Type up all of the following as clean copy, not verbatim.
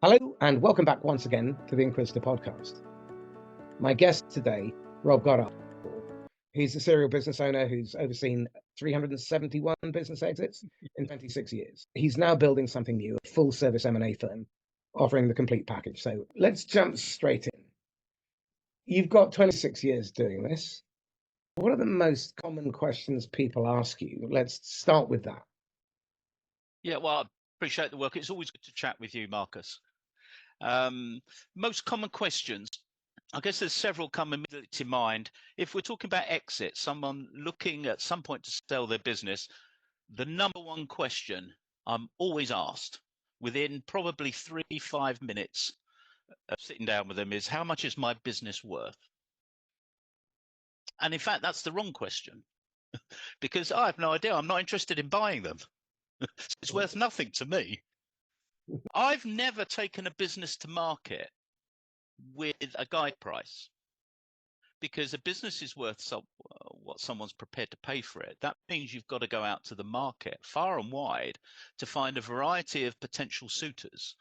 Hello, and welcome back once again to the Inquisitor podcast. My guest today, Rob Goddard. He's a serial business owner who's overseen 371 business exits in 26 years. He's now building something new, a full-service M&A firm, offering the complete package. So let's jump straight in. You've got 26 years doing this. What are the most common questions people ask you? Let's start with that. Yeah, well, I appreciate the work. It's always good to chat with you, Marcus. Most common questions. I guess there's several come immediately to mind. If we're talking about exit, someone looking at some point to sell their business, the number one question I'm always asked within probably 3-5 minutes of sitting down with them is, how much is my business worth? And in fact, that's the wrong question because I have no idea. I'm not interested in buying them. It's worth nothing to me. I've never taken a business to market with a guide price, because a business is worth what someone's prepared to pay for it. That means you've got to go out to the market far and wide to find a variety of potential suitors,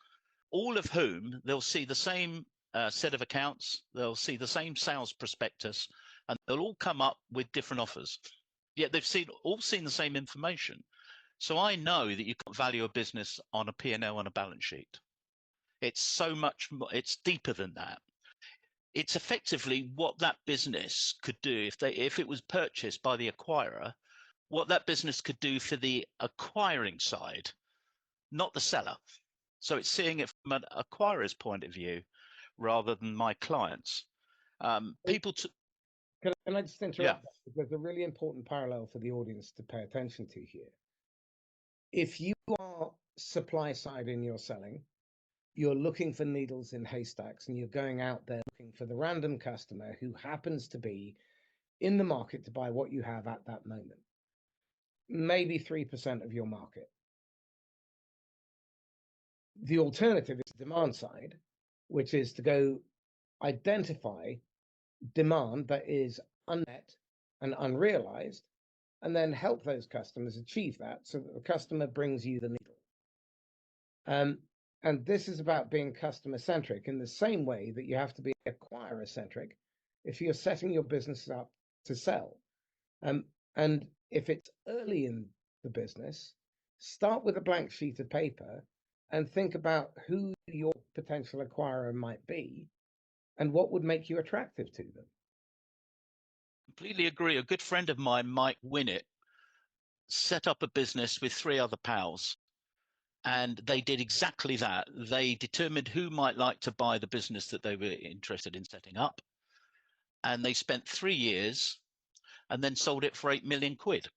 all of whom they'll see the same set of accounts, they'll see the same sales prospectus, and they'll all come up with different offers. Yet they've all seen the same information. So I know that you can't value a business on a P&L on a balance sheet. It's so much more, it's deeper than that. It's effectively what that business could do if it was purchased by the acquirer, what that business could do for the acquiring side, not the seller. So it's seeing it from an acquirer's point of view rather than my clients. Can I just interrupt? Because there's a really important parallel for the audience to pay attention to here. If you are supply side in your selling, you're looking for needles in haystacks and you're going out there looking for the random customer who happens to be in the market to buy what you have at that moment. Maybe 3% of your market. The alternative is demand side, which is to go identify demand that is unmet and unrealized, and then help those customers achieve that so that the customer brings you the needle. And this is about being customer centric in the same way that you have to be acquirer centric if you're setting your business up to sell. And if it's early in the business, start with a blank sheet of paper and think about who your potential acquirer might be and what would make you attractive to them. Completely agree. A good friend of mine, Mike Winnett, set up a business with 3 other pals, and they did exactly that. They determined who might like to buy the business that they were interested in setting up, and they spent 3 years and then sold it for 8 million quid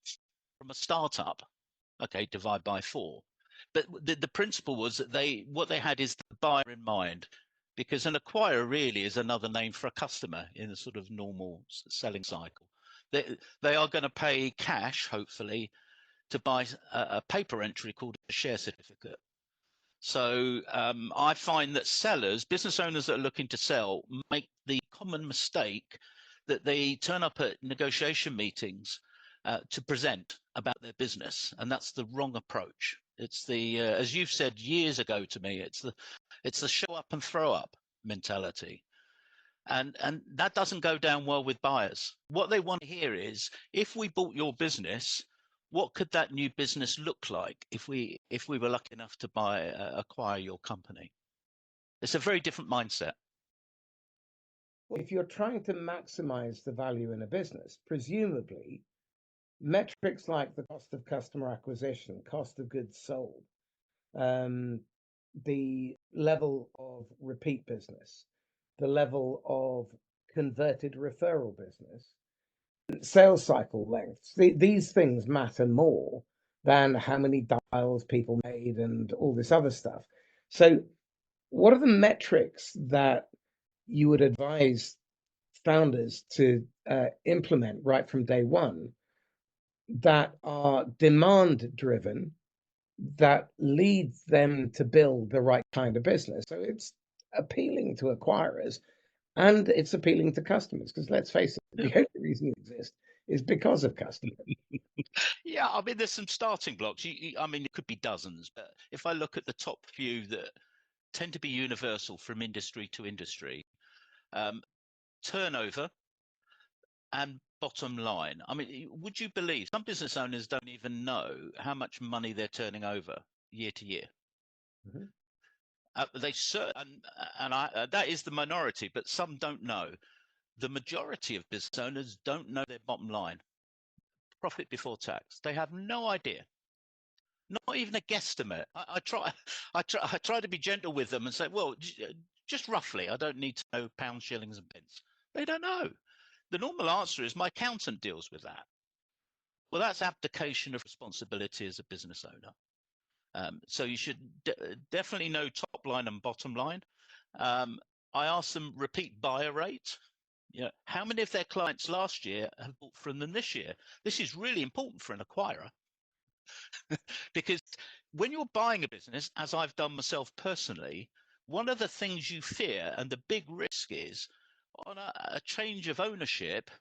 from a startup. Okay, divide by 4. But the principle was that what they had is the buyer in mind, because an acquirer really is another name for a customer in a sort of normal selling cycle. They are going to pay cash, hopefully, to buy a paper entry called a share certificate. So I find that sellers, business owners that are looking to sell, make the common mistake that they turn up at negotiation meetings to present about their business, and that's the wrong approach. It's the as you've said years ago to me, it's the show up and throw up mentality, and that doesn't go down well with buyers. What they want to hear is, if we bought your business, what could that new business look like if we were lucky enough to acquire your company? It's a very different mindset. Well, if you're trying to maximize the value in a business, presumably metrics like the cost of customer acquisition, cost of goods sold, the level of repeat business, the level of converted referral business, sales cycle lengths, these things matter more than how many dials people made and all this other stuff. So what are the metrics that you would advise founders to implement right from day one that are demand driven, that leads them to build the right kind of business? So it's appealing to acquirers and it's appealing to customers, because let's face it, the only reason you exist is because of customers. Yeah, I mean, there's some starting blocks. I mean, it could be dozens, but if I look at the top few that tend to be universal from industry to industry. Turnover and bottom line. I mean, would you believe some business owners don't even know how much money they're turning over year to year? Mm-hmm. That is the minority, but some don't know. The majority of business owners don't know their bottom line, profit before tax. They have no idea, not even a guesstimate. I try to be gentle with them and say, well, just roughly. I don't need to know pounds, shillings, and pence. They don't know. The normal answer is my accountant deals with that. Well, that's abdication of responsibility as a business owner. So you should definitely know top line and bottom line. I ask them repeat buyer rate. How many of their clients last year have bought from them this year? This is really important for an acquirer because when you're buying a business, as I've done myself personally, one of the things you fear and the big risk is on a change of ownership,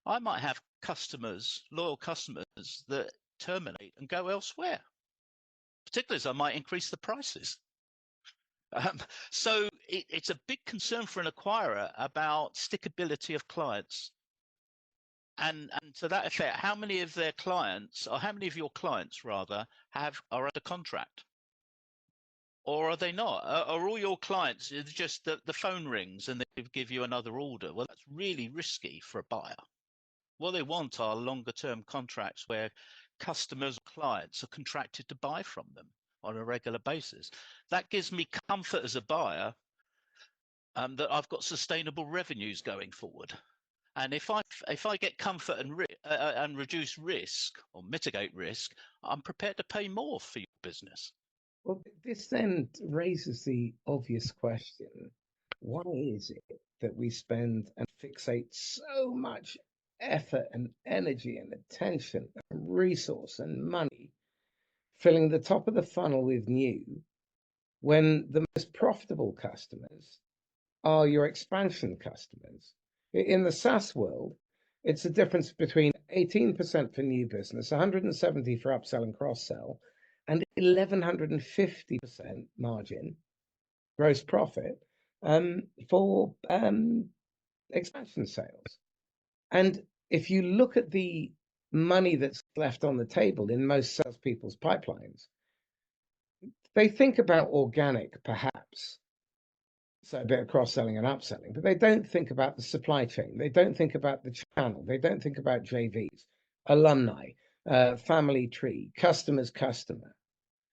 I might have customers, loyal customers that terminate and go elsewhere. Particularly as I might increase the prices. So it's a big concern for an acquirer about stickability of clients. And to that effect, how many of their clients, or how many of your clients rather, are under contract? Or are they not? Are all your clients just the phone rings and they give you another order? Well, that's really risky for a buyer. What they want are longer term contracts where customers or clients are contracted to buy from them on a regular basis. That gives me comfort as a buyer that I've got sustainable revenues going forward. And if I get comfort and reduce risk or mitigate risk, I'm prepared to pay more for your business. Well, this then raises the obvious question. Why is it that we spend and fixate so much effort and energy and attention and resource and money filling the top of the funnel with new when the most profitable customers are your expansion customers? In the SaaS world, it's a difference between 18% for new business, 170 for upsell and cross-sell, and 1150% margin, gross profit, for expansion sales. And if you look at the money that's left on the table in most salespeople's pipelines, they think about organic, perhaps, so a bit of cross-selling and upselling, but they don't think about the supply chain. They don't think about the channel. They don't think about JVs, alumni, family tree, customer's customer.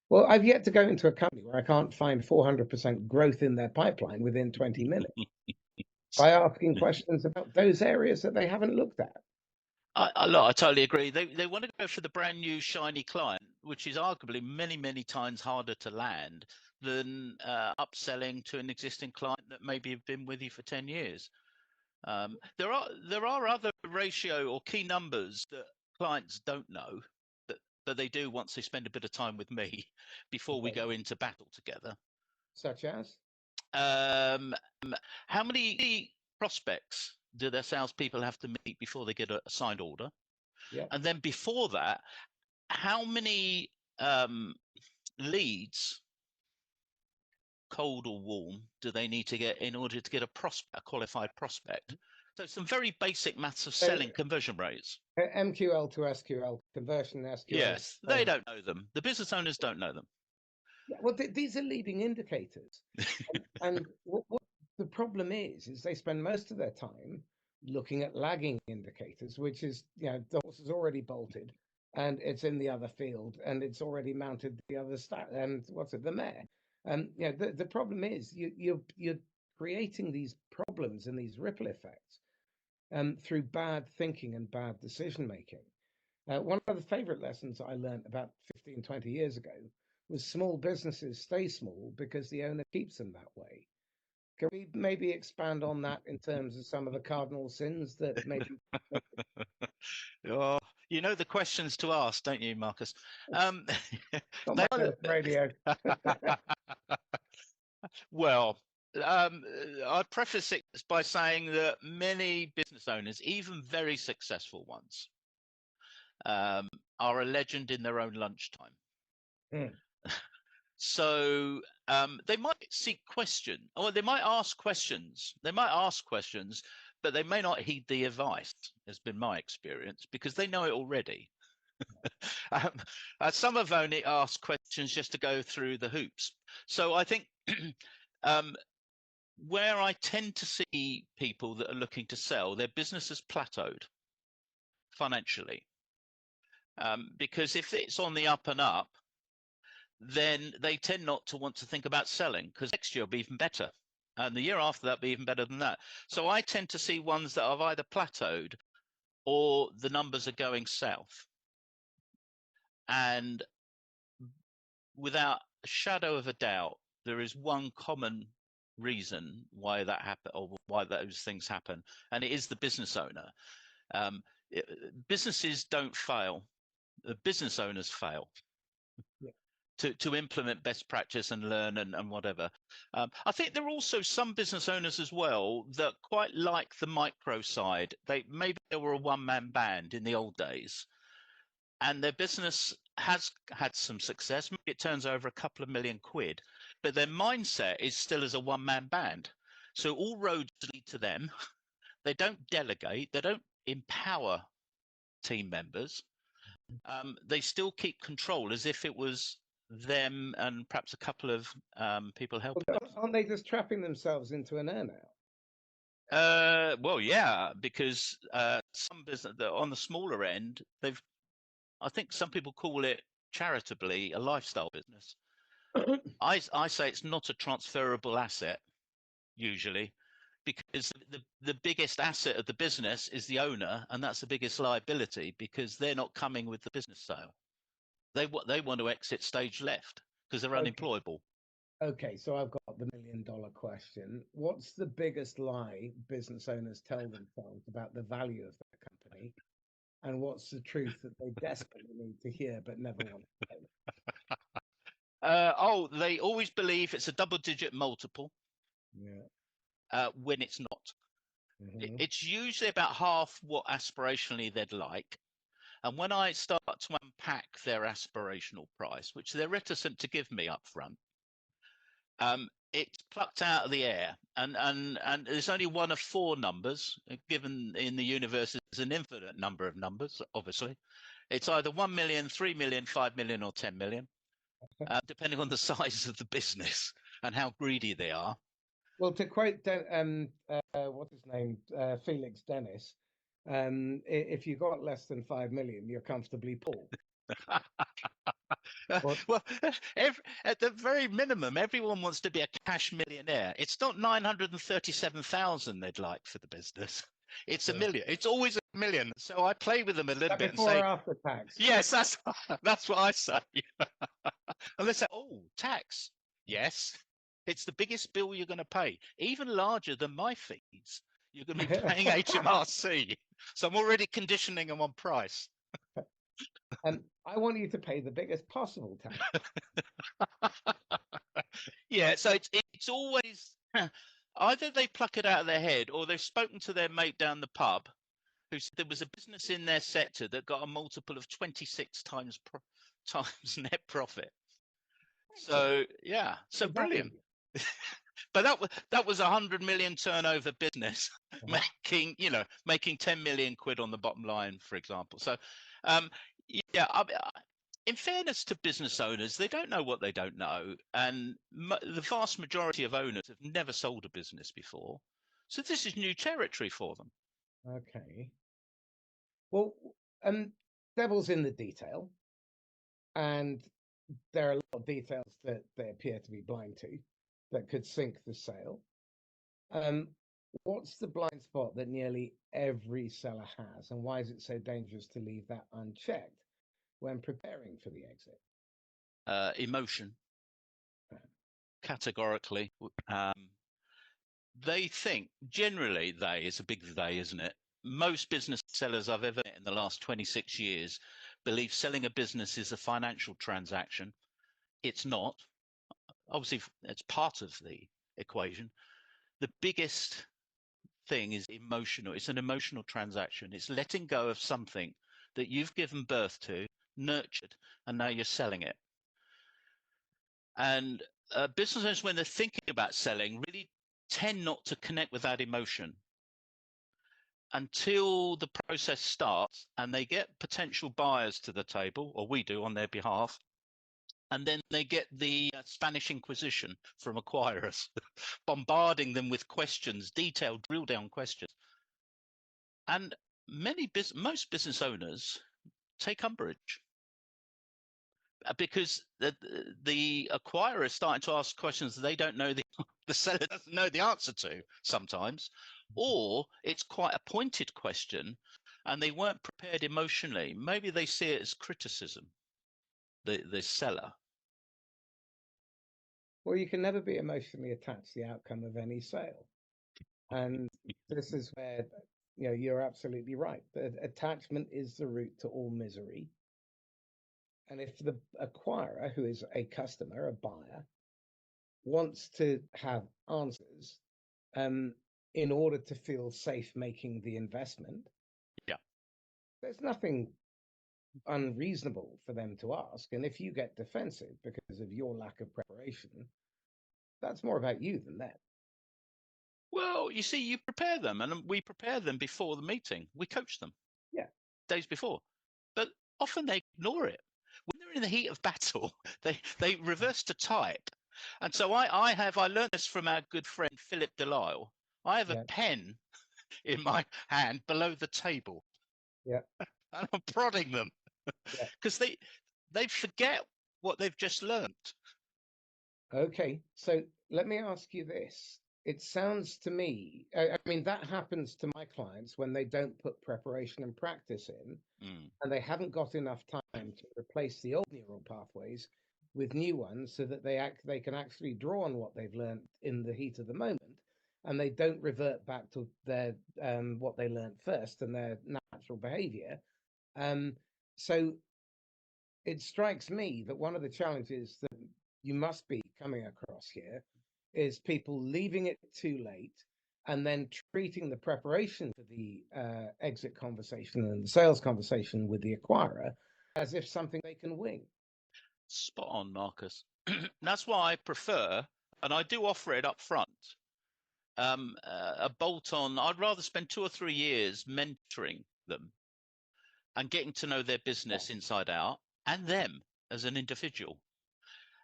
Well, I've yet to go into a company where I can't find 400% growth in their pipeline within 20 minutes by asking questions about those areas that they haven't looked at. I totally agree. They want to go for the brand new shiny client, which is arguably many, many times harder to land than upselling to an existing client that maybe have been with you for 10 years. There are other ratio or key numbers that clients don't know, but they do once they spend a bit of time with me before we go into battle together. Such as? How many prospects do their salespeople have to meet before they get a signed order? Yeah. And then before that, how many leads, cold or warm, do they need to get in order to get a qualified prospect? So some very basic maths of selling conversion rates. MQL to SQL, conversion SQL. Yes, they don't know them. The business owners don't know them. Yeah, well, these are leading indicators. And what the problem is they spend most of their time looking at lagging indicators, which is, the horse is already bolted and it's in the other field and it's already mounted the other stat and the mare. And the problem is you're creating these problems and these ripple effects through bad thinking and bad decision making. One of the favorite lessons I learned about 15, 20 years ago was small businesses stay small because the owner keeps them that way. Can we maybe expand on that in terms of some of the cardinal sins that maybe? Oh, you know the questions to ask, don't you, Marcus? Not my first radio. Well, I'd preface it by saying that many business owners, even very successful ones, are a legend in their own lunchtime. So they might seek question, or they might ask questions. They might ask questions, but they may not heed the advice, has been my experience, because they know it already. um, some have only asked questions just to go through the hoops. So I think um, where I tend to see people that are looking to sell, their business has plateaued financially. Because if it's on the up and up, then they tend not to want to think about selling, because next year will be even better. And the year after that will be even better than that. So I tend to see ones that have either plateaued or the numbers are going south. And without a shadow of a doubt, there is one common reason why that happen, or why those things happen, and it is the business owner. Businesses don't fail; the business owners fail. Yeah. To implement best practice and learn and whatever. I think there are also some business owners as well that quite like the micro side. Maybe they were a one-man band in the old days, and their business has had some success. Maybe it turns over a couple of million quid, but their mindset is still as a one-man band. So all roads lead to them. They don't delegate. They don't empower team members. They still keep control as if it was them and perhaps a couple of people helping them. Aren't they just trapping themselves into an earnout? Well, yeah, because some business on the smaller end, I think some people call it charitably a lifestyle business. I say it's not a transferable asset usually, because the biggest asset of the business is the owner, and that's the biggest liability because they're not coming with the business sale. They want to exit stage left because they're unemployable. Okay, so I've got the $1 million question. What's the biggest lie business owners tell themselves about the value of their company? And what's the truth that they desperately need to hear but never want to say? They always believe it's a double-digit multiple. Yeah. When it's not. Mm-hmm. It's usually about half what aspirationally they'd like. And when I start to unpack their aspirational price, which they're reticent to give me up front, it's plucked out of the air. And there's only one of four numbers, given in the universe is an infinite number of numbers, obviously. It's either 1 million, 3 million, 5 million, or 10 million, depending on the size of the business and how greedy they are. Well, to quote what's his name, Felix Dennis, if you got less than 5 million, you're comfortably poor. Well, at the very minimum, everyone wants to be a cash millionaire. It's not 937,000 they'd like for the business. It's a million. It's always a million. So I play with them a little bit and say, before or after tax? Yes, that's what I say. And they say, oh, tax. Yes, it's the biggest bill you're going to pay, even larger than my fees. You're going to be paying HMRC. So I'm already conditioning them on price. And I want you to pay the biggest possible tax. Yeah, so it's always either they pluck it out of their head or they've spoken to their mate down the pub who said there was a business in their sector that got a multiple of 26 times net profit. So yeah, so brilliant. But that was 100 million turnover business, making 10 million quid on the bottom line, for example. So yeah, in fairness to business owners, they don't know what they don't know, and the vast majority of owners have never sold a business before, so this is new territory for them. Okay. Well, devil's in the detail, and there are a lot of details that they appear to be blind to that could sink the sale. What's the blind spot that nearly every seller has, and why is it so dangerous to leave that unchecked when preparing for the exit? Emotion, categorically. They think, generally, it's a big they, isn't it? Most business sellers I've ever met in the last 26 years believe selling a business is a financial transaction. It's not. Obviously, it's part of the equation. The biggest thing is emotional. It's an emotional transaction. It's letting go of something that you've given birth to, nurtured, and now you're selling it. And business owners, when they're thinking about selling, really tend not to connect with that emotion until the process starts and they get potential buyers to the table, or we do on their behalf. And then they get the Spanish Inquisition from acquirers, bombarding them with questions, detailed drill down questions. And most business owners take umbrage because the acquirer is starting to ask questions that they don't know the seller doesn't know the answer to sometimes, or it's quite a pointed question and they weren't prepared emotionally. Maybe they see it as criticism, the seller. Well, you can never be emotionally attached to the outcome of any sale. And this is where, you're absolutely right. The attachment is the root to all misery. And if the acquirer, who is a customer, a buyer, wants to have answers in order to feel safe making the investment, Yeah. there's nothing unreasonable for them to ask. And if you get defensive because of your lack of preparation, that's more about you than them. Well, you see, you prepare them, and we prepare them before the meeting. We coach them. Yeah. Days before. But often they ignore it. When they're in the heat of battle, they reverse to type. And so I learned this from our good friend Philip Delisle. I have a Yeah. pen in my hand below the table. Yeah. And I'm prodding them because they forget what they've just learned. Okay, so let me ask you this. It sounds to me, I mean, that happens to my clients when they don't put preparation and practice in, and they haven't got enough time to replace the old neural pathways with new ones so that they can actually draw on what they've learned in the heat of the moment, and they don't revert back to their what they learned first and their natural behavior. So it strikes me that one of the challenges that you must be coming across here is people leaving it too late and then treating the preparation for the exit conversation and the sales conversation with the acquirer as if something they can wing. Spot on, Marcus. That's why I prefer, and I do offer it up front, a bolt-on. I'd rather spend 2 or 3 years mentoring them and getting to know their business inside out and them as an individual.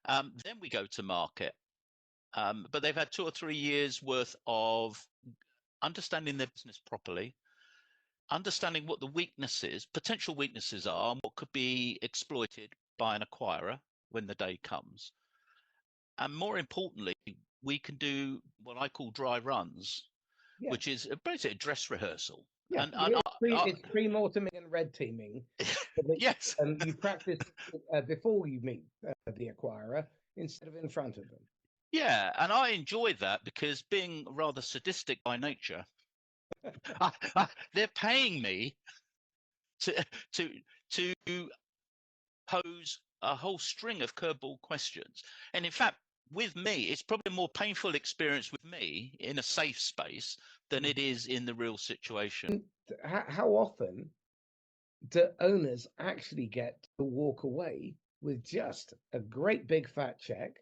Then we go to market. But they've had 2 or 3 years worth of understanding their business properly, understanding what the weaknesses, potential weaknesses are, and what could be exploited by an acquirer when the day comes. And more importantly, we can do what I call dry runs, which is basically a dress rehearsal. Yeah, it's pre-morteming and red teaming. Yes. You practice before you meet the acquirer instead of in front of them. Yeah, and I enjoy that because being rather sadistic by nature, they're paying me to pose a whole string of curveball questions. And in fact, with me, it's probably a more painful experience with me in a safe space than it is in the real situation. How often do owners actually get to walk away with just a great big fat check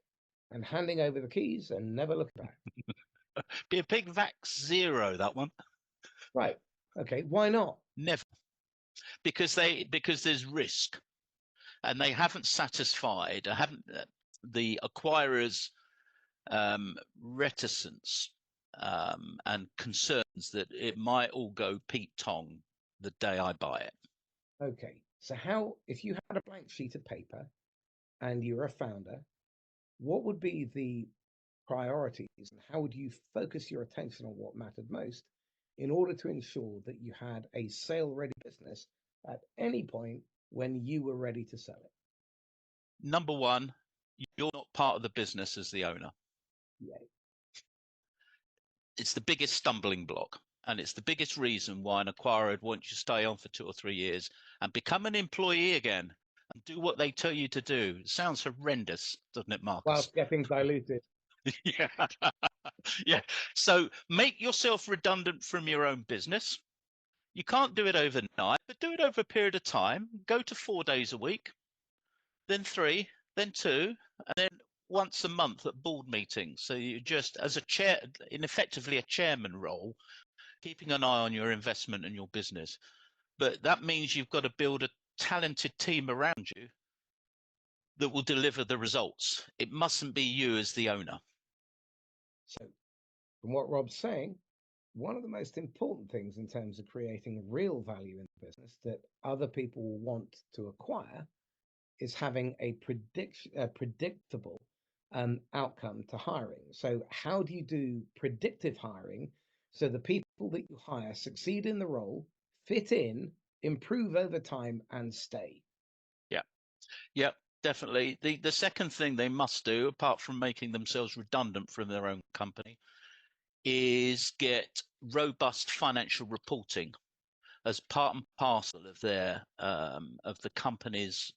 and handing over the keys and never look back? Be a big vax zero, that one. Right. Okay. Why not? Never. Because there's risk, and they haven't satisfied, the acquirers' reticence and concerns that it might all go Pete Tong the day I buy it. Okay. So if you had a blank sheet of paper and you're a founder, what would be the priorities and how would you focus your attention on what mattered most in order to ensure that you had a sale ready business at any point when you were ready to sell it? Number one, you're not part of the business as the owner. Yay. It's the biggest stumbling block, and it's the biggest reason why an acquirer would want you to stay on for 2 or 3 years and become an employee again and do what they tell you to do. It sounds horrendous, doesn't it, Marcus? Whilst getting diluted. Yeah. Yeah. So make yourself redundant from your own business. You can't do it overnight, but do it over a period of time. Go to 4 days a week, then 3, then 2, and then once a month at board meetings. So you just, as a chair, in effectively a chairman role, keeping an eye on your investment and your business. But that means you've got to build a talented team around you that will deliver the results. It mustn't be you as the owner. So, from what Rob's saying, one of the most important things in terms of creating real value in the business that other people will want to acquire is having a predictable outcome to hiring. So how do you do predictive hiring so the people that you hire succeed in the role, fit in, improve over time, and stay? Yeah, definitely. The second thing they must do, apart from making themselves redundant from their own company, is get robust financial reporting as part and parcel of their of the company's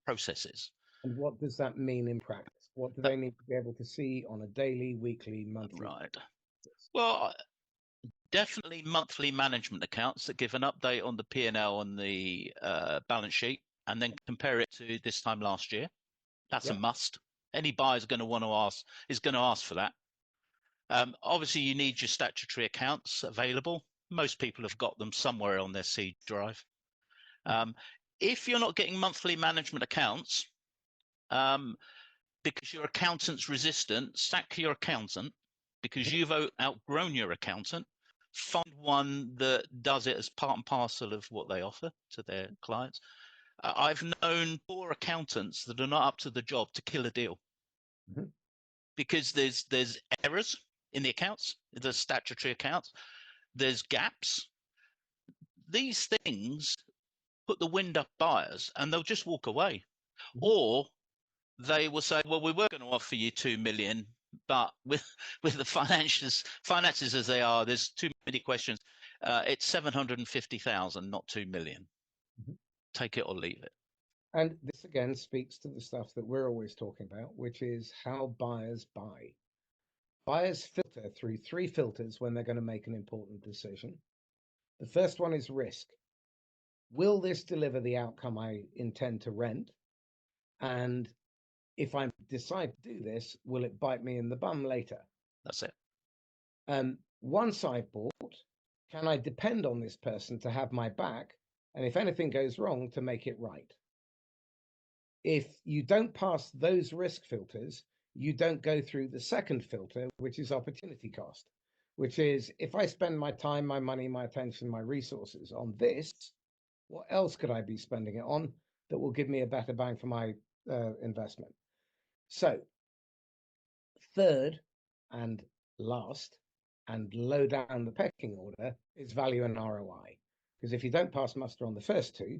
processes. And what does that mean in practice? What do they need to be able to see on a daily, weekly, monthly Right. basis? Well, definitely monthly management accounts that give an update on the P&L and the balance sheet, and then compare it to this time last year. That's a must. Any buyer is going to ask for that. Obviously, you need your statutory accounts available. Most people have got them somewhere on their C drive. If you're not getting monthly management accounts, because your accountant's resistant, sack your accountant because you've outgrown your accountant. Find one that does it as part and parcel of what they offer to their clients. I've known poor accountants that are not up to the job to kill a deal because there's errors in the accounts, the statutory accounts, there's gaps. These things put the wind up buyers and they'll just walk away. Or they will say, well, we were going to offer you 2 million, but with the finances as they are, there's too many questions. It's 750,000, not 2 million. Take it or leave it. And this again speaks to the stuff that we're always talking about, which is how buyers buy. Buyers filter through 3 filters when they're going to make an important decision. The first one is risk. Will this deliver the outcome I intend to rent? And if I decide to do this, will it bite me in the bum later? That's it. Once I've bought, can I depend on this person to have my back? And if anything goes wrong, to make it right? If you don't pass those risk filters, you don't go through the second filter, which is opportunity cost, which is if I spend my time, my money, my attention, my resources on this, what else could I be spending it on that will give me a better bang for my investment? So, third and last and low down the pecking order is value and ROI. Because if you don't pass muster on the first 2,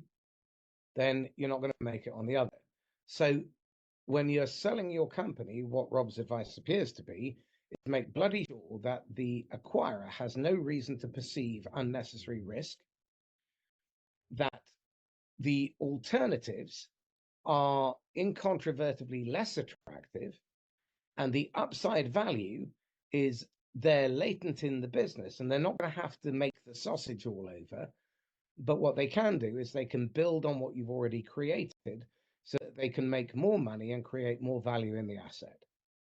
then you're not going to make it on the other. So when you're selling your company, what Rob's advice appears to be is to make bloody sure that the acquirer has no reason to perceive unnecessary risk, that the alternatives are incontrovertibly less attractive, and the upside value is there latent in the business, and they're not going to have to make the sausage all over. But what they can do is they can build on what you've already created so that they can make more money and create more value in the asset.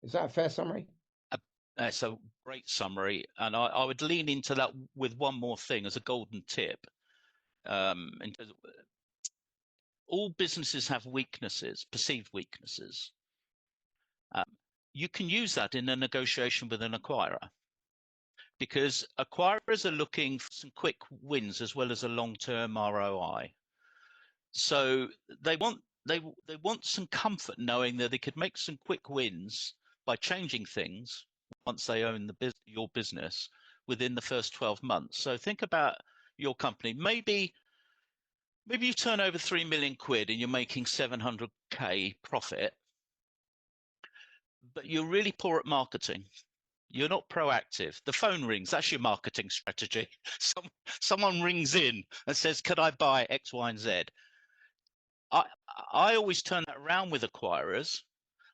Is that a fair summary? That's a great summary. And I would lean into that with one more thing as a golden tip. In terms of, all businesses have weaknesses, perceived weaknesses. You can use that in a negotiation with an acquirer, because acquirers are looking for some quick wins as well as a long-term ROI. So they want some comfort knowing that they could make some quick wins by changing things once they own your business within the first 12 months. So think about your company. Maybe you turn over 3 million quid and you're making 700k profit, but you're really poor at marketing. You're not proactive. The phone rings. That's your marketing strategy. Someone rings in and says, "Could I buy X, Y, and Z?" I always turn that around with acquirers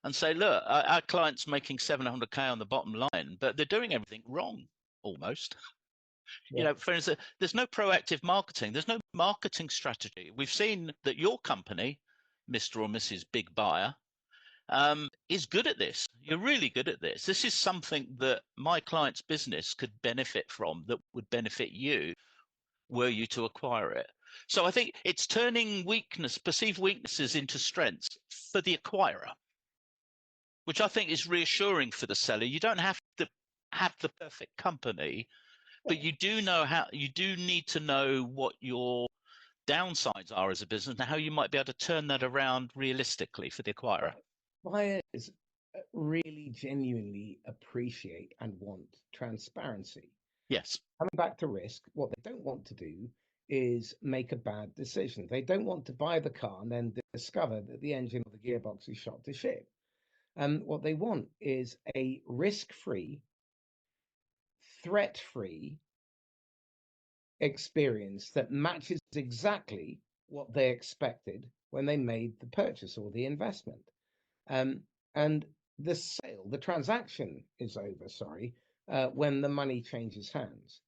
and say, "Look, our client's making 700k on the bottom line, but they're doing everything wrong almost." Yeah. You know, for instance, there's no proactive marketing. There's no marketing strategy. We've seen that your company, Mr. or Mrs. Big Buyer, is good at this. You're really good at this. This is something that my client's business could benefit from, that would benefit you were you to acquire it. So I think it's turning perceived weaknesses into strengths for the acquirer, which I think is reassuring for the seller. You don't have to have the perfect company, but you do need to know what your downsides are as a business and how you might be able to turn that around realistically for the acquirer. Buyers really genuinely appreciate and want transparency. Yes. Coming back to risk, what they don't want to do is make a bad decision. They don't want to buy the car and then discover that the engine or the gearbox is shot to shit. What they want is a risk-free, threat-free experience that matches exactly what they expected when they made the purchase or the investment. And the transaction is over, when the money changes hands.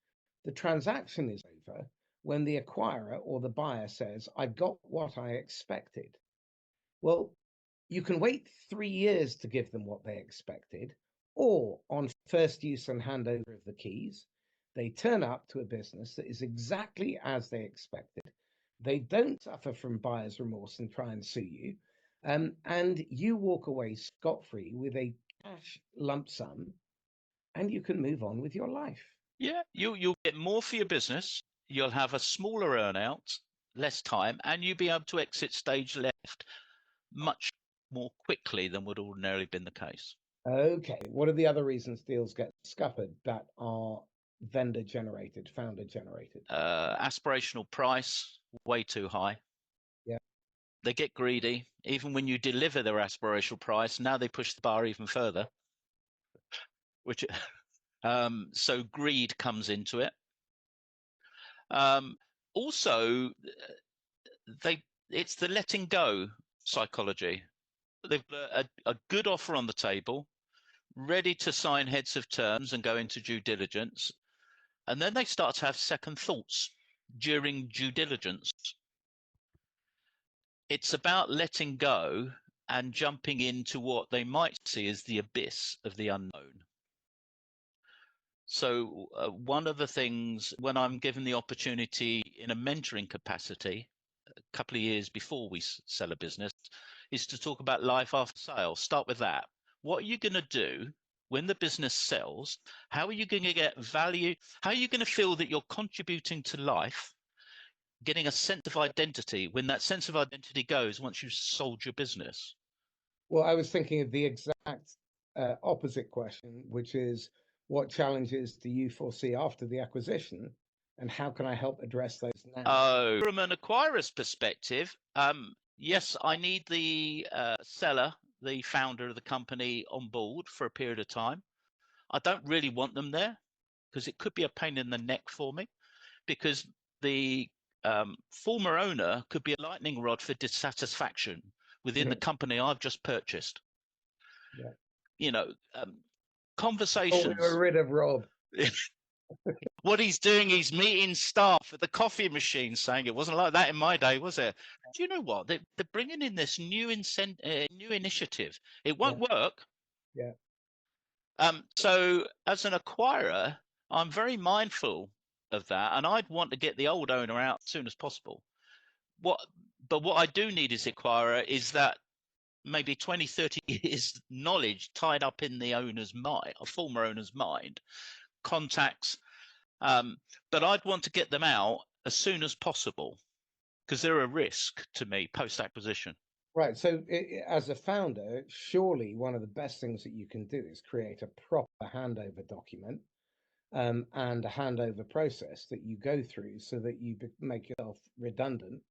The transaction is over when the acquirer or the buyer says, I got what I expected. Well, you can wait 3 years to give them what they expected, or on first use and handover of the keys, they turn up to a business that is exactly as they expected. They don't suffer from buyer's remorse and try and sue you. And you walk away scot-free with a cash lump sum, and you can move on with your life. Yeah, you'll get more for your business. You'll have a smaller earnout, less time, and you'll be able to exit stage left much more quickly than would ordinarily been the case. Okay, what are the other reasons deals get scuppered that are vendor generated, founder generated? Aspirational price, way too high. Yeah. They get greedy. Even when you deliver their aspirational price, now they push the bar even further. Which, so greed comes into it. Also, it's the letting go psychology. They've got a good offer on the table, ready to sign heads of terms and go into due diligence. And then they start to have second thoughts during due diligence. It's about letting go and jumping into what they might see as the abyss of the unknown. So one of the things, when I'm given the opportunity in a mentoring capacity, a couple of years before we sell a business, is to talk about life after sale. Start with that. What are you going to do when the business sells? How are you going to get value? How are you going to feel that you're contributing to life, getting a sense of identity when that sense of identity goes once you've sold your business? Well, I was thinking of the exact opposite question, which is what challenges do you foresee after the acquisition, and how can I help address those now? Oh, from an acquirer's perspective, yes, I need the seller, the founder of the company, on board for a period of time. I don't really want them there because it could be a pain in the neck for me, because the former owner could be a lightning rod for dissatisfaction within the company I've just purchased. Yeah. You know, Oh, conversations. we were rid of Rob. What he's doing, he's meeting staff at the coffee machine, saying it wasn't like that in my day, was it? Do you know what? They're bringing in this new new initiative. It won't work. Yeah. So as an acquirer, I'm very mindful of that, and I'd want to get the old owner out as soon as possible. But what I do need as acquirer is that maybe 20, 30 years knowledge tied up in the owner's mind, a former owner's mind, contacts. But I'd want to get them out as soon as possible because they're a risk to me post-acquisition. Right. So as a founder, surely one of the best things that you can do is create a proper handover document and a handover process that you go through so that you make yourself redundant.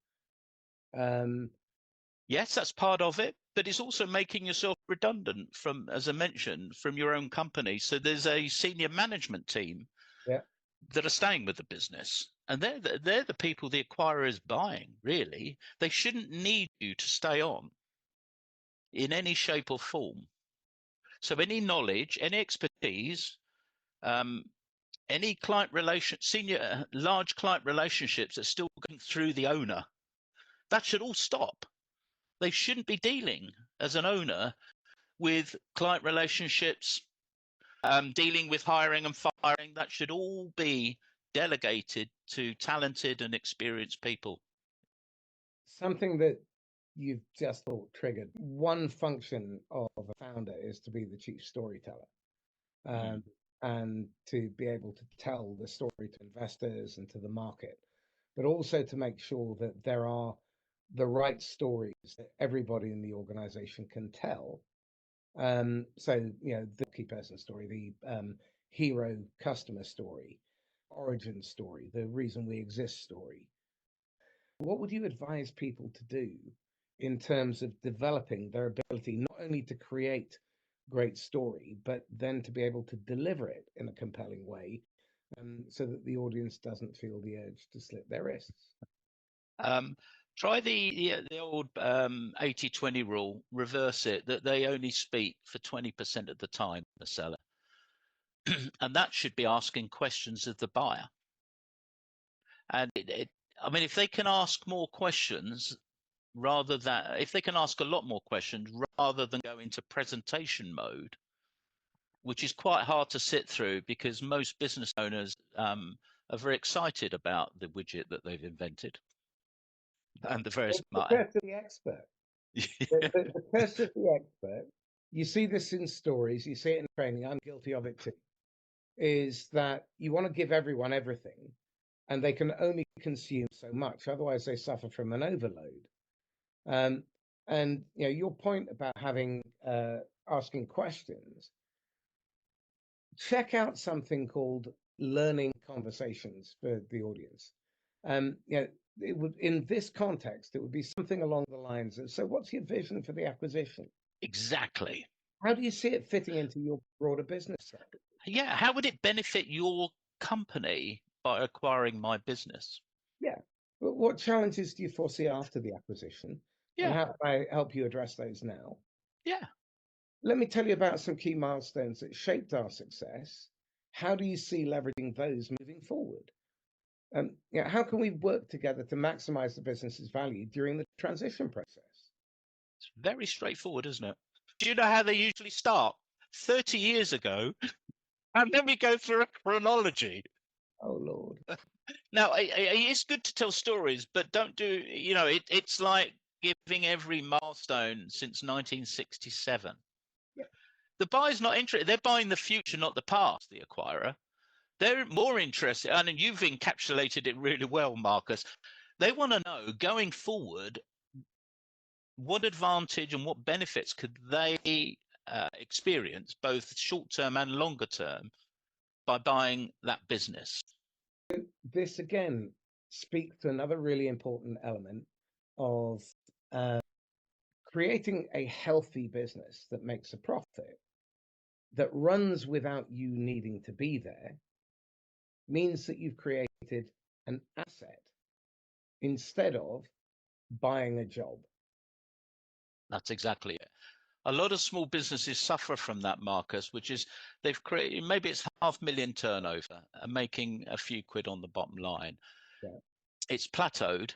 Yes, that's part of it, but it's also making yourself redundant from, as I mentioned, from your own company. So there's a senior management team that are staying with the business, and they're the people the acquirer is buying. Really, they shouldn't need you to stay on in any shape or form. So any knowledge, any expertise, any client large client relationships that's still going through the owner, that should all stop. They shouldn't be dealing as an owner with client relationships, dealing with hiring and firing. That should all be delegated to talented and experienced people. Something that you've just thought triggered. One function of a founder is to be the chief storyteller, Mm. and to be able to tell the story to investors and to the market, but also to make sure that there are the right stories that everybody in the organization can tell. So, the key person story, the hero customer story, origin story, the reason we exist story. What would you advise people to do in terms of developing their ability not only to create great story, but then to be able to deliver it in a compelling way, so that the audience doesn't feel the urge to slit their wrists? Um, Try the old 80-20 rule, reverse it, that they only speak for 20% of the time, the seller. And that should be asking questions of the buyer. And I mean, if they can ask more questions if they can ask a lot more questions rather than go into presentation mode, which is quite hard to sit through because most business owners are very excited about the widget that they've invented and the various It's the curse of the expert. The curse of the expert. You see this in stories, you see it in training. I'm guilty of it too. Is that you want to give everyone everything, and they can only consume so much. Otherwise, they suffer from an overload. Um, and your point about having asking questions. Check out something called learning conversations for the audience. It would, in this context, it would be something along the lines of, so what's your vision for the acquisition? Exactly. How do you see it fitting into your broader business strategy? Yeah. How would it benefit your company by acquiring my business? Yeah. But what challenges do you foresee after the acquisition? And Yeah. how can I help you address those now? Yeah. Let me tell you about some key milestones that shaped our success. How do you see leveraging those moving forward? How can we work together to maximize the business's value during the transition process? It's very straightforward, isn't it? Do you know how they usually start? 30 years ago, and then we go through a chronology. Oh, Lord. Now, it's good to tell stories, but don't do, it's like giving every milestone since 1967. Yeah. The buyer's not interested. They're buying the future, not the past, the acquirer. They're more interested, and you've encapsulated it really well, Marcus. They want to know going forward, what advantage and what benefits could they experience, both short term and longer term, by buying that business? This again speaks to another really important element of uh, creating a healthy business that makes a profit, that runs without you needing to be there, means that you've created an asset instead of buying a job. That's exactly it. A lot of small businesses suffer from that, Marcus, which is they've created, maybe it's 500,000 turnover and making a few quid on the bottom line. Yeah. It's plateaued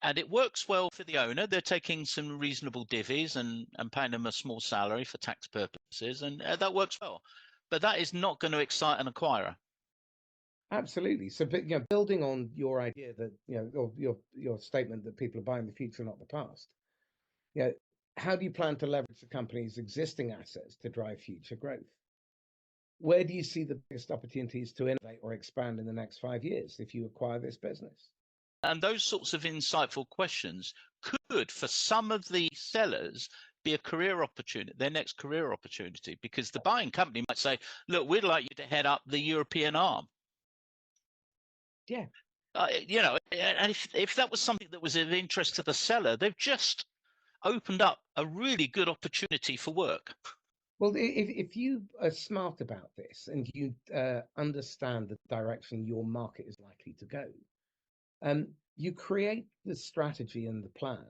and it works well for the owner. They're taking some reasonable divvies and paying them a small salary for tax purposes, and that works well. But that is not going to excite an acquirer. Absolutely. So, but, building on your idea that, or your statement that people are buying the future, not the past. How do you plan to leverage the company's existing assets to drive future growth? Where do you see the biggest opportunities to innovate or expand in the next 5 years if you acquire this business? And those sorts of insightful questions could, for some of the sellers, be a career opportunity, their next career opportunity, because the buying company might say, look, we'd like you to head up the European arm. Yeah. And if that was something that was of interest to the seller, they've just opened up a really good opportunity for work. Well, if you are smart about this and you understand the direction your market is likely to go, you create the strategy and the plan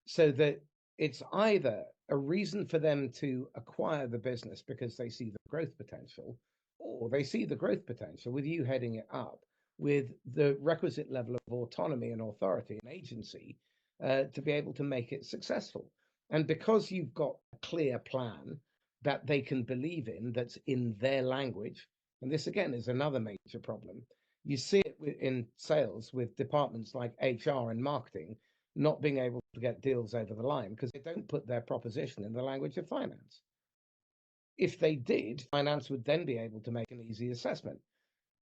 so that it's either a reason for them to acquire the business because they see the growth potential, or they see the growth potential with you heading it up with the requisite level of autonomy and authority and agency to be able to make it successful. And because you've got a clear plan that they can believe in, that's in their language, and this again is another major problem. You see it in sales with departments like HR and marketing not being able to get deals over the line because they don't put their proposition in the language of finance. If they did, finance would then be able to make an easy assessment.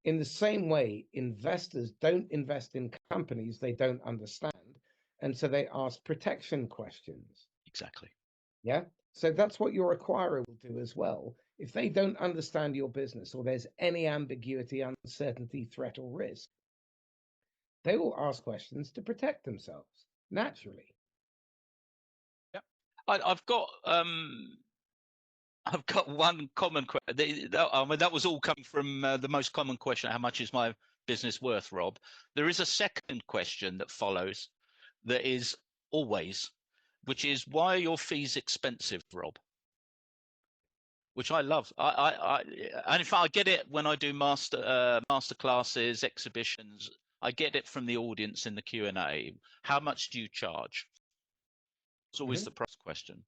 In the same way, investors don't invest in companies they don't understand, and so they ask protection questions. Exactly. Yeah. So that's what your acquirer will do as well. If they don't understand your business or there's any ambiguity, uncertainty, threat, or risk, they will ask questions to protect themselves naturally. Yeah. I've got one common question. I mean, that was all coming from the most common question: how much is my business worth, Rob? There is a second question that follows that is always, which is, why are your fees expensive, Rob? Which I love. And in fact, I get it when I do master classes, exhibitions. I get it from the audience in the Q&A. How much do you charge? It's always the price question.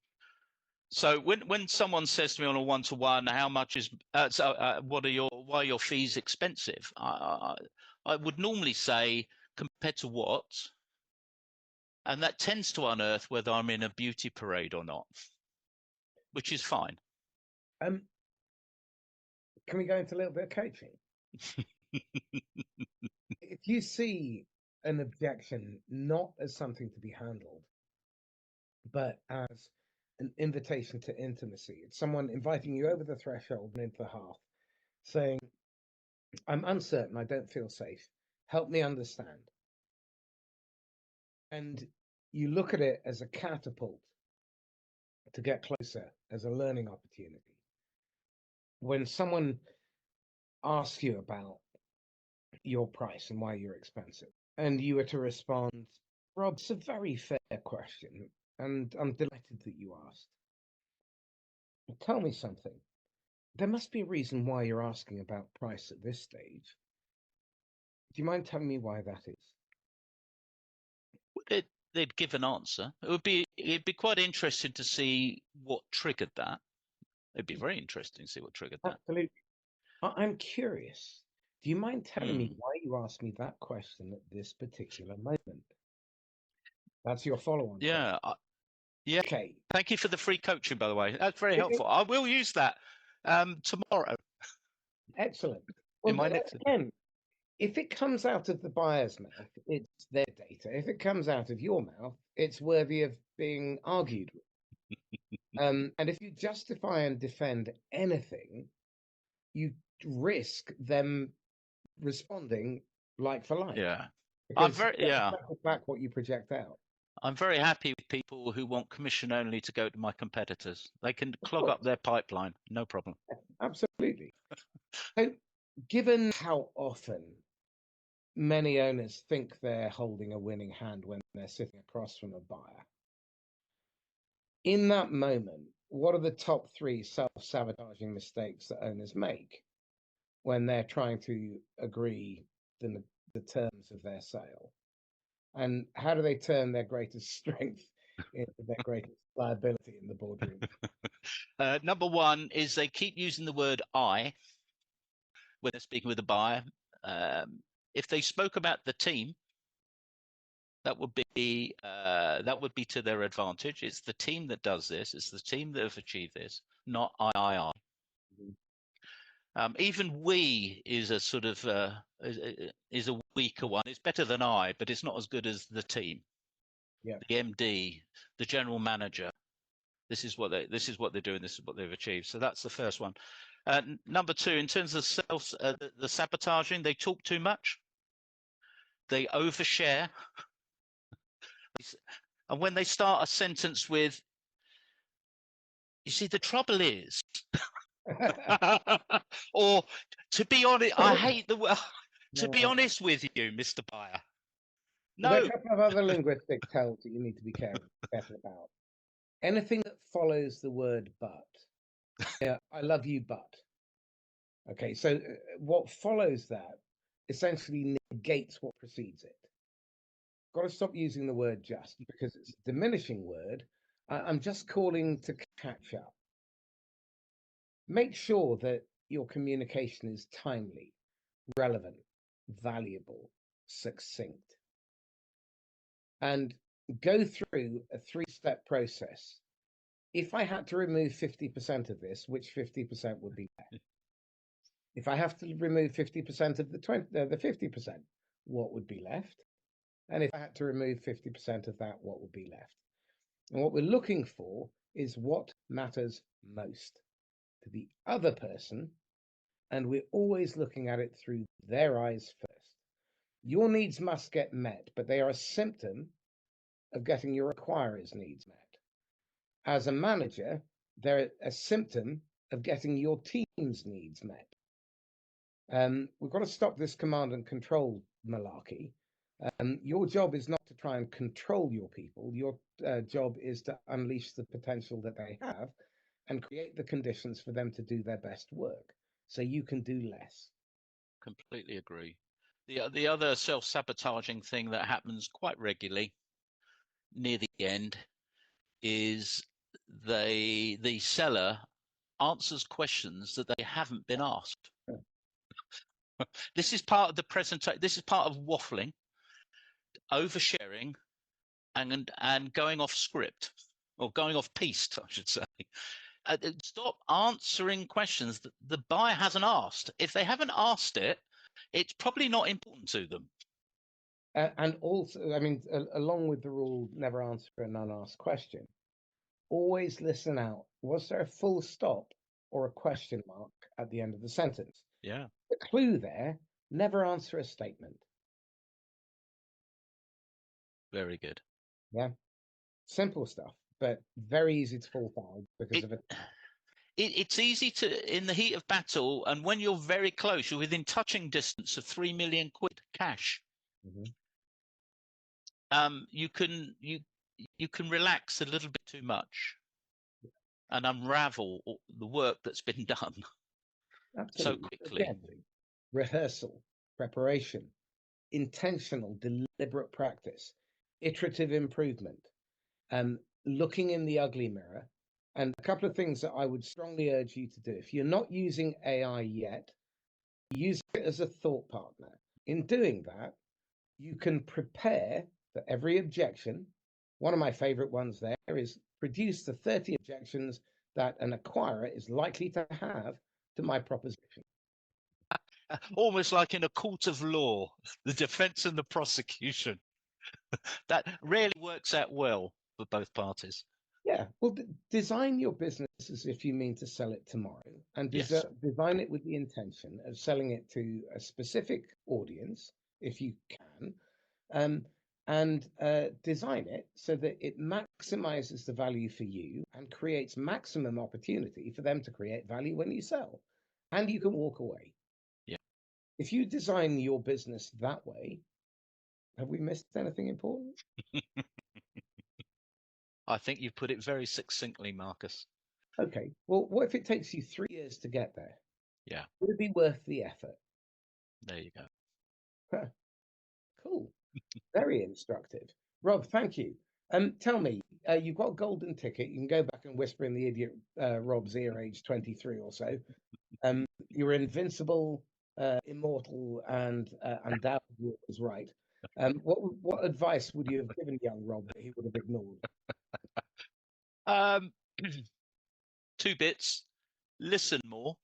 So when someone says to me on a one-to-one, how much is why are your fees expensive? I would normally say, compared to what? And that tends to unearth whether I'm in a beauty parade or not, which is fine. Can we go into a little bit of coaching? If you see an objection not as something to be handled, but as an invitation to intimacy, it's someone inviting you over the threshold and into the hearth, saying, I'm uncertain, I don't feel safe. Help me understand. And you look at it as a catapult to get closer, as a learning opportunity. When someone asks you about your price and why you're expensive, and you were to respond, Rob, it's a very fair question, and I'm delighted that you asked. Tell me something. There must be a reason why you're asking about price at this stage. Do you mind telling me why that is? They'd give an answer. It'd be quite interesting to see what triggered that. It'd be very interesting to see what triggered that. Absolutely. I'm curious. Do you mind telling me why you asked me that question at this particular moment? That's your follow-on Yeah. question. Yeah. Okay. Thank you for the free coaching, by the way. That's very helpful. I will use that tomorrow. Excellent. In Well, my next again, if it comes out of the buyer's mouth, it's their data. If it comes out of your mouth, it's worthy of being argued with. And if you justify and defend anything, you risk them responding like for like. Yeah. Because back what you project out. I'm very happy with people who want commission only to go to my competitors. They can clog up their pipeline, no problem. Absolutely. So, given how often many owners think they're holding a winning hand when they're sitting across from a buyer, in that moment, what are the top 3 self-sabotaging mistakes that owners make when they're trying to agree the terms of their sale? And how do they turn their greatest strength into their greatest liability in the boardroom? Number 1 is they keep using the word I when they're speaking with a buyer. If they spoke about the team, that would be to their advantage. It's the team that does this. It's the team that have achieved this, not I. Even we is a sort of is a weaker one. It's better than I, but it's not as good as the team. Yeah. The MD, the general manager. This is what they're doing. This is what they've achieved. So that's the first one. Number 2, in terms of the sabotaging, they talk too much. They overshare. And when they start a sentence with, you see, the trouble is, or to be honest, I hate the word. To be honest with you, Mr. Buyer. No. There are a couple of other linguistic tells that you need to be careful about. Anything that follows the word but. Yeah, I love you, but. Okay, so what follows that essentially negates what precedes it. Got to stop using the word just because it's a diminishing word I'm just calling to catch up. Make sure that your communication is timely, relevant, valuable, succinct, and go through a 3-step process. If I had to remove 50% of this, which 50% would be left? If I have to remove 50% of the 50%, what would be left? And if I had to remove 50% of that, what would be left? And what we're looking for is what matters most to the other person, and we're always looking at it through their eyes first. Your needs must get met, but they are a symptom of getting your acquirer's needs met. As a manager, they're a symptom of getting your team's needs met. We've got to stop this command and control malarkey. Your job is not to try and control your people. Your job is to unleash the potential that they have and create the conditions for them to do their best work so you can do less. Completely agree. The other self-sabotaging thing that happens quite regularly near the end is the seller answers questions that they haven't been asked. This is part of the presentation. This is part of waffling, oversharing, and going off script, or going off piste, I should say. Stop answering questions that the buyer hasn't asked. If they haven't asked it, it's probably not important to them. And also, I mean, along with the rule, never answer an unasked question, always listen out. Was there a full stop or a question mark at the end of the sentence? Yeah. The clue there, never answer a statement. Very good. Yeah. Simple stuff, but very easy to fall foul because of it. It's easy to, in the heat of battle, and when you're very close, you're within touching distance of 3 million quid cash. You can relax a little bit too much and unravel the work that's been done. Absolutely. So quickly. Again, rehearsal, preparation, intentional, deliberate practice, iterative improvement, looking in the ugly mirror. And a couple of things that I would strongly urge you to do. If you're not using AI yet, use it as a thought partner. In doing that, you can prepare for every objection. One of my favorite ones there is produce the 30 objections that an acquirer is likely to have to my proposition. Almost like in a court of law, the defense and the prosecution. That really works out well for both parties. Yeah, well, design your business as if you mean to sell it tomorrow, and Yes. design it with the intention of selling it to a specific audience, if you can, and design it so that it maximizes the value for you and creates maximum opportunity for them to create value when you sell, and you can walk away. Yeah. If you design your business that way, have we missed anything important? I think you put it very succinctly, Marcus. Okay, well, what if it takes you 3 years to get there? Yeah. Would it be worth the effort? There you go. Cool. Very instructive. Rob, thank you. Tell me, you've got a golden ticket. You can go back and whisper in the idiot Rob's ear, age 23 or so. You're invincible, immortal, and undoubtedly was right. What advice would you have given young Rob that he would have ignored? 2 bits. Listen more.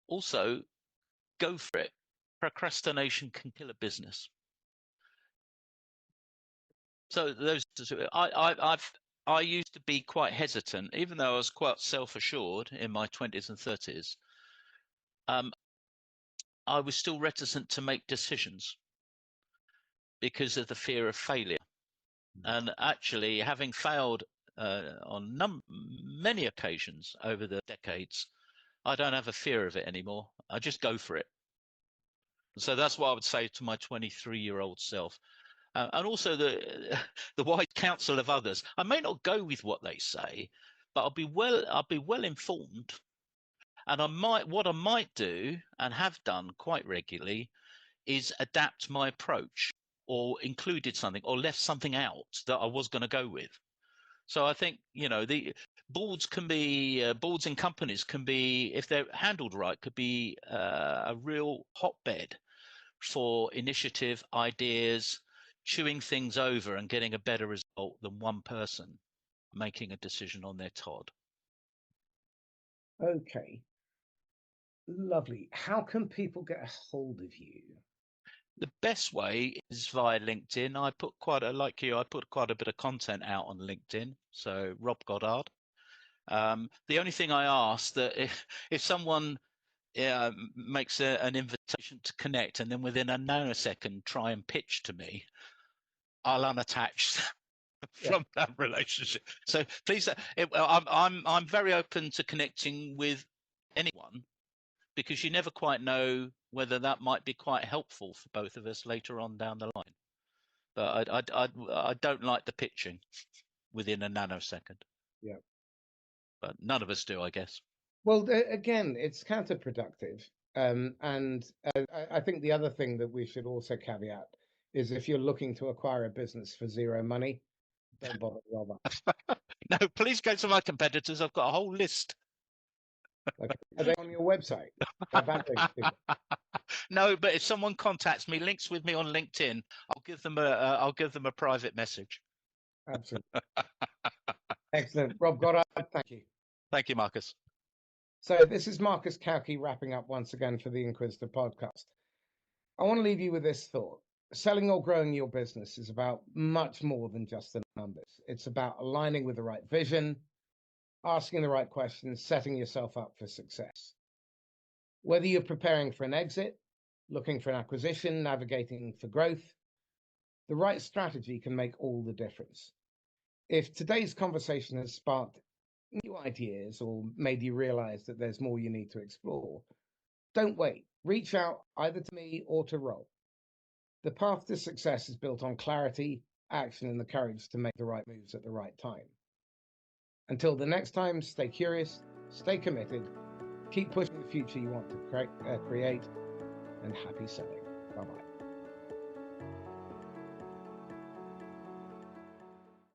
Also, go for it. Procrastination can kill a business. So those two, I used to be quite hesitant, even though I was quite self-assured in my 20s and 30s. I was still reticent to make decisions because of the fear of failure. And actually, having failed on many occasions over the decades, I don't have a fear of it anymore. I just go for it. So that's what I would say to my 23-year-old self. And also the wise counsel of others. I may not go with what they say, but I'll be well informed. And what I might do and have done quite regularly is adapt my approach, or included something, or left something out that I was going to go with. So I think, the boards can be, boards in companies can be, if they're handled right, could be a real hotbed for initiative, ideas, chewing things over and getting a better result than one person making a decision on their Todd. Okay. Lovely. How can people get a hold of you? The best way is via LinkedIn. I put quite a bit of content out on LinkedIn. So Rob Goddard. The only thing I ask that if someone makes an invitation to connect and then within a nanosecond try and pitch to me, I'll unattach from that relationship. So please, I'm very open to connecting with anyone, because you never quite know whether that might be quite helpful for both of us later on down the line. But I don't like the pitching within a nanosecond. Yeah. But none of us do, I guess. Well, again, it's counterproductive. And I think the other thing that we should also caveat is if you're looking to acquire a business for zero money, don't bother with all that. No, please go to my competitors. I've got a whole list. Okay. Are they on your website? They're backlinks to it. No, but if someone contacts me, links with me on LinkedIn, I'll give them a private message. Absolutely. Excellent. Rob Goddard, thank you. Thank you, Marcus. So this is Marcus Cauchi wrapping up once again for the Inquisitor podcast. I want to leave you with this thought. Selling or growing your business is about much more than just the numbers. It's about aligning with the right vision, asking the right questions, setting yourself up for success. Whether you're preparing for an exit, looking for an acquisition, navigating for growth, the right strategy can make all the difference. If today's conversation has sparked new ideas or made you realize that there's more you need to explore, don't wait. Reach out either to me or to Rob. The path to success is built on clarity, action, and the courage to make the right moves at the right time. Until the next time, stay curious, stay committed, keep pushing the future you want to create, and happy selling. Bye-bye.